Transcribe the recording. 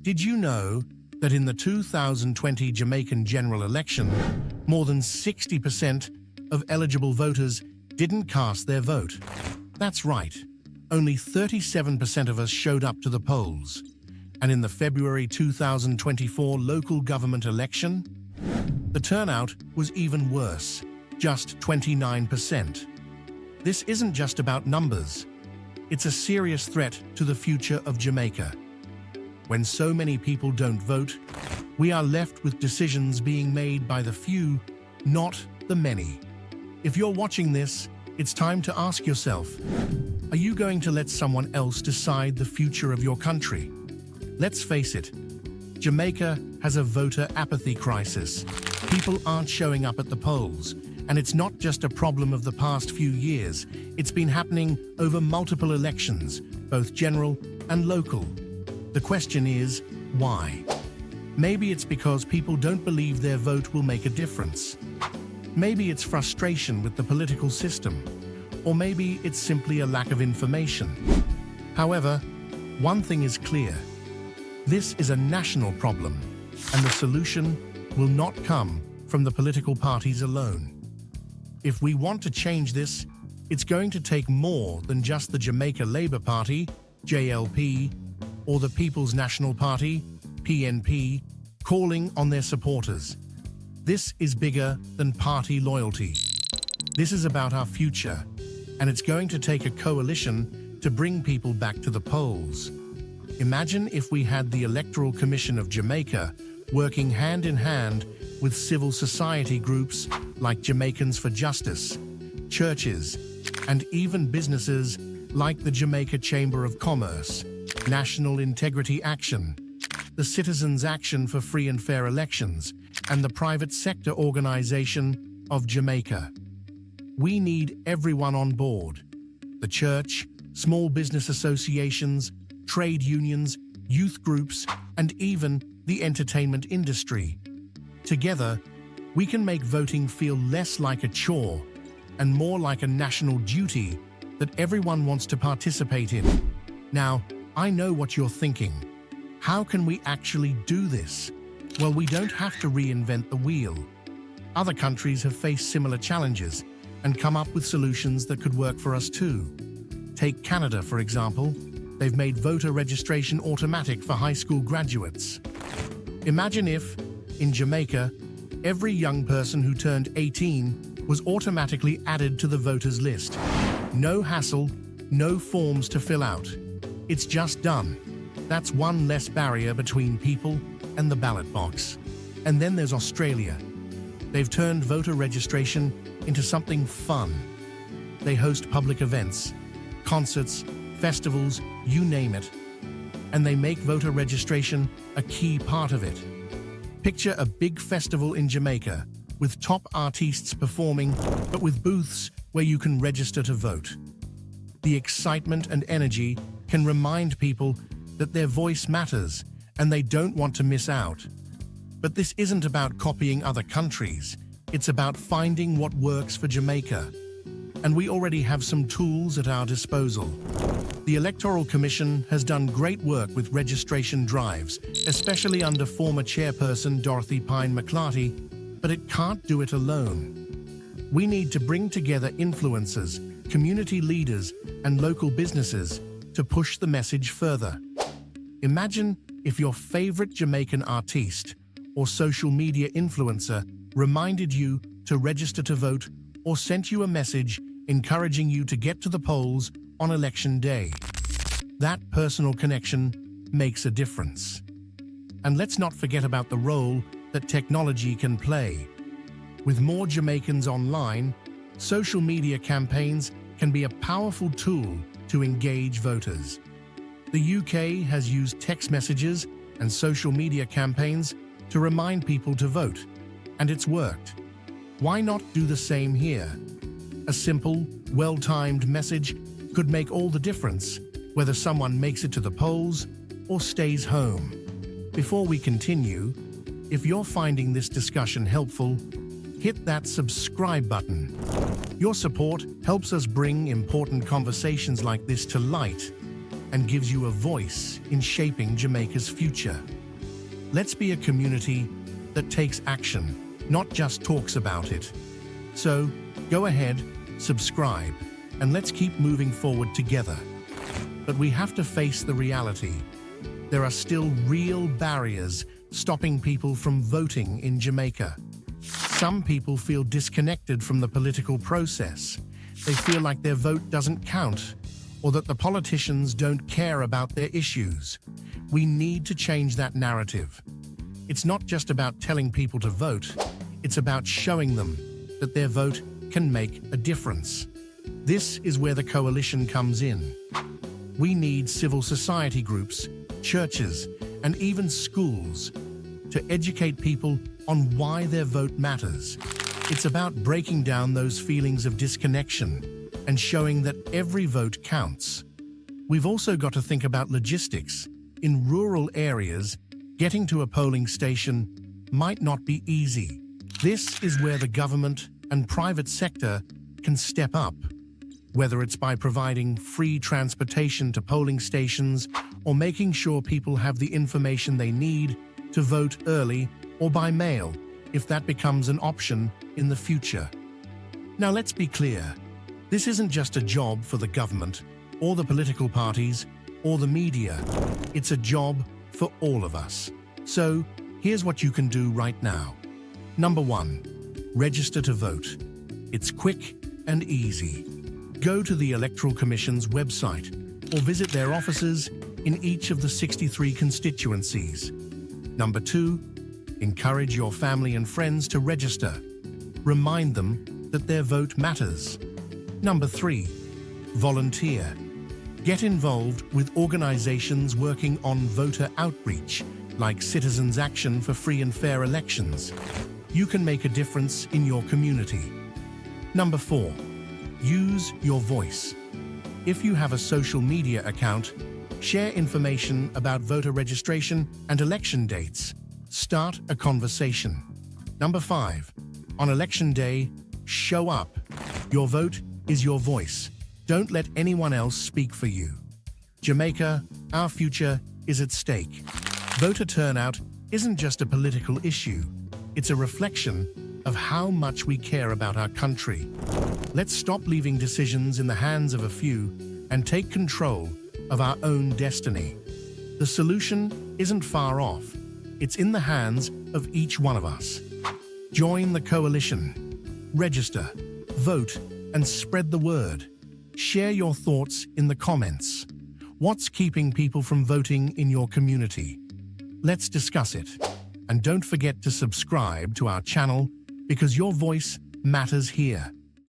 Did you know that in the 2020 Jamaican general election, more than 60% of eligible voters didn't cast their vote? That's right, only 37% of us showed up to the polls. And in the February 2024 local government election, the turnout was even worse, just 29%. This isn't just about numbers. It's a serious threat to the future of Jamaica. When so many people don't vote, we are left with decisions being made by the few, not the many. If you're watching this, it's time to ask yourself, are you going to let someone else decide the future of your country? Let's face it, Jamaica has a voter apathy crisis. People aren't showing up at the polls, and it's not just a problem of the past few years. It's been happening over multiple elections, both general and local. The question is, why? Maybe it's because people don't believe their vote will make a difference. Maybe it's frustration with the political system, or maybe it's simply a lack of information. However, one thing is clear. This is a national problem, and the solution will not come from the political parties alone. If we want to change this, it's going to take more than just the Jamaica Labour Party, JLP, or the People's National Party, PNP, calling on their supporters. This is bigger than party loyalty. This is about our future, and it's going to take a coalition to bring people back to the polls. Imagine if we had the Electoral Commission of Jamaica working hand in hand with civil society groups like Jamaicans for Justice, churches, and even businesses like the Jamaica Chamber of Commerce, National Integrity Action, the Citizens Action for Free and Fair Elections, and the private sector organization of Jamaica. We need everyone on board: the church, small business associations, trade unions, youth groups, and even the entertainment industry. Together, we can make voting feel less like a chore and more like a national duty that everyone wants to participate in. Now, I know what you're thinking. How can we actually do this? Well, we don't have to reinvent the wheel. Other countries have faced similar challenges and come up with solutions that could work for us too. Take Canada, for example. They've made voter registration automatic for high school graduates. Imagine if, in Jamaica, every young person who turned 18 was automatically added to the voters list. No hassle, no forms to fill out. It's just done. That's one less barrier between people and the ballot box. And then there's Australia. They've turned voter registration into something fun. They host public events, concerts, festivals, you name it. And they make voter registration a key part of it. Picture a big festival in Jamaica with top artists performing, but with booths where you can register to vote. The excitement and energy can remind people that their voice matters and they don't want to miss out. But this isn't about copying other countries. It's about finding what works for Jamaica. And we already have some tools at our disposal. The Electoral Commission has done great work with registration drives, especially under former chairperson Dorothy Pine McClarty, but it can't do it alone. We need to bring together influencers, community leaders, and local businesses to push the message further. Imagine if your favorite Jamaican artiste or social media influencer reminded you to register to vote or sent you a message encouraging you to get to the polls on election day. That personal connection makes a difference. And let's not forget about the role that technology can play. With more Jamaicans online, social media campaigns can be a powerful tool to engage voters. The UK has used text messages and social media campaigns to remind people to vote, and it's worked. Why not do the same here? A simple, well-timed message could make all the difference, whether someone makes it to the polls or stays home. Before we continue, if you're finding this discussion helpful, hit that subscribe button. Your support helps us bring important conversations like this to light. and gives you a voice in shaping Jamaica's future. Let's be a community that takes action, not just talks about it. So, go ahead, subscribe, and let's keep moving forward together. But we have to face the reality. There are still real barriers stopping people from voting in Jamaica. Some people feel disconnected from the political process. They feel like their vote doesn't count, or that the politicians don't care about their issues. We need to change that narrative. It's not just about telling people to vote, it's about showing them that their vote can make a difference. This is where the coalition comes in. We need civil society groups, churches, and even schools to educate people on why their vote matters. It's about breaking down those feelings of disconnection and showing that every vote counts. We've also got to think about logistics. In rural areas, getting to a polling station might not be easy. This is where the government and private sector can step up, whether it's by providing free transportation to polling stations or making sure people have the information they need to vote early or by mail, if that becomes an option in the future. Now let's be clear, this isn't just a job for the government or the political parties or the media. It's a job for all of us. So here's what you can do right now. Number 1, register to vote. It's quick and easy. Go to the Electoral Commission's website or visit their offices in each of the 63 constituencies. Number 2, encourage your family and friends to register. Remind them that their vote matters. Number 3, volunteer. Get involved with organizations working on voter outreach, like Citizens Action for Free and Fair Elections. You can make a difference in your community. Number 4, use your voice. If you have a social media account, share information about voter registration and election dates. Start a conversation. Number 5, on election day, show up. Your vote is your voice. Don't let anyone else speak for you. Jamaica, our future is at stake. Voter turnout isn't just a political issue. It's a reflection of how much we care about our country. Let's stop leaving decisions in the hands of a few and take control of our own destiny. The solution isn't far off. It's in the hands of each one of us. Join the coalition. Register, vote, and spread the word. Share your thoughts in the comments. What's keeping people from voting in your community? Let's discuss it. And don't forget to subscribe to our channel because your voice matters here.